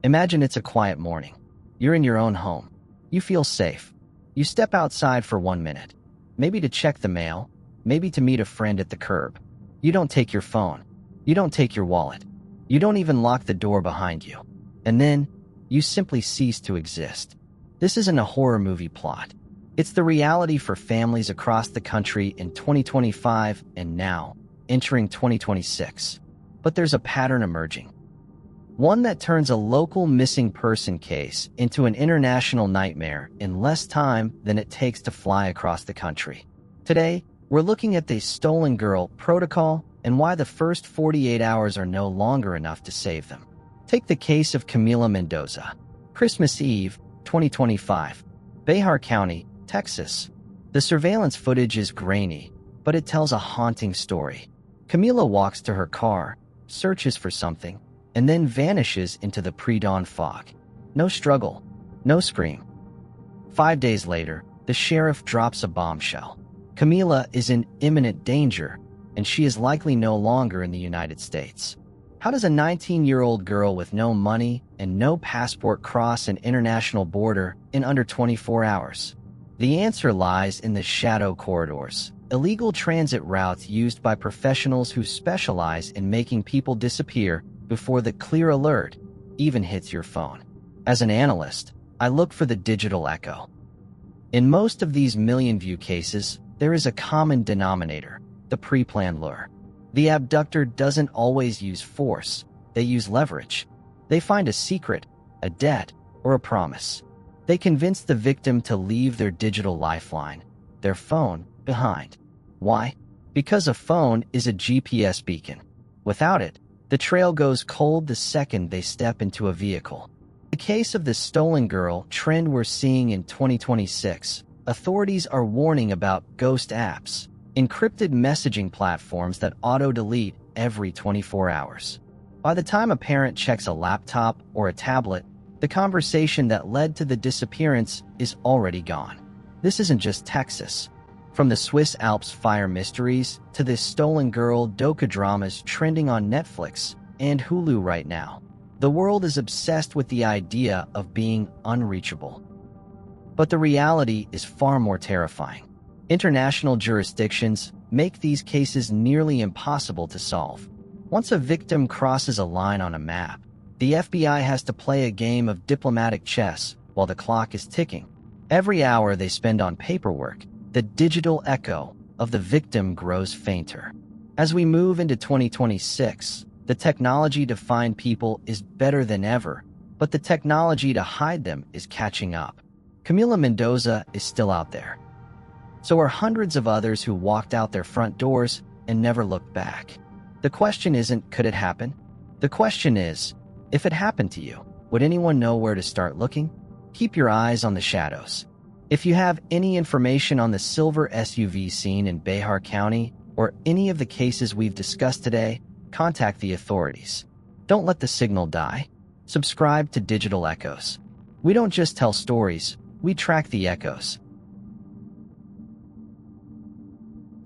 Imagine it's a quiet morning. You're in your own home. You feel safe. You step outside for 1 minute. Maybe to check the mail, maybe to meet a friend at the curb. You don't take your phone. You don't take your wallet. You don't even lock the door behind you. And then, you simply cease to exist. This isn't a horror movie plot. It's the reality for families across the country in 2025 and now, entering 2026. But there's a pattern emerging. One that turns a local missing person case into an international nightmare in less time than it takes to fly across the country. Today, we're looking at the stolen girl protocol and why the first 48 hours are no longer enough to save them. Take the case of Camila Mendoza. Christmas Eve, 2025. Bexar County, Texas. The surveillance footage is grainy, but it tells a haunting story. Camila walks to her car, searches for something, and then vanishes into the pre-dawn fog. No struggle, no scream. 5 days later, the sheriff drops a bombshell. Camila is in imminent danger, and she is likely no longer in the United States. How does a 19-year-old girl with no money and no passport cross an international border in under 24 hours? The answer lies in the shadow corridors, illegal transit routes used by professionals who specialize in making people disappear before the clear alert even hits your phone. As an analyst, I look for the digital echo. In most of these million-view cases, there is a common denominator, the pre-planned lure. The abductor doesn't always use force, they use leverage. They find a secret, a debt, or a promise. They convince the victim to leave their digital lifeline, their phone, behind. Why? Because a phone is a GPS beacon. Without it, the trail goes cold the second they step into a vehicle. In the case of the stolen girl trend we're seeing in 2026, authorities are warning about ghost apps, encrypted messaging platforms that auto-delete every 24 hours. By the time a parent checks a laptop or a tablet, the conversation that led to the disappearance is already gone. This isn't just Texas. From the Swiss Alps fire mysteries to the stolen girl docudramas trending on Netflix and Hulu right now, the world is obsessed with the idea of being unreachable. But the reality is far more terrifying. International jurisdictions make these cases nearly impossible to solve. Once a victim crosses a line on a map, the FBI has to play a game of diplomatic chess while the clock is ticking. Every hour they spend on paperwork, the digital echo of the victim grows fainter. As we move into 2026, the technology to find people is better than ever, but the technology to hide them is catching up. Camila Mendoza is still out there. So are hundreds of others who walked out their front doors and never looked back. The question isn't, could it happen? The question is, if it happened to you, would anyone know where to start looking? Keep your eyes on the shadows. If you have any information on the silver SUV seen in Bexar County or any of the cases we've discussed today, contact the authorities. Don't let the signal die. Subscribe to Digital Echoes. We don't just tell stories, we track the echoes.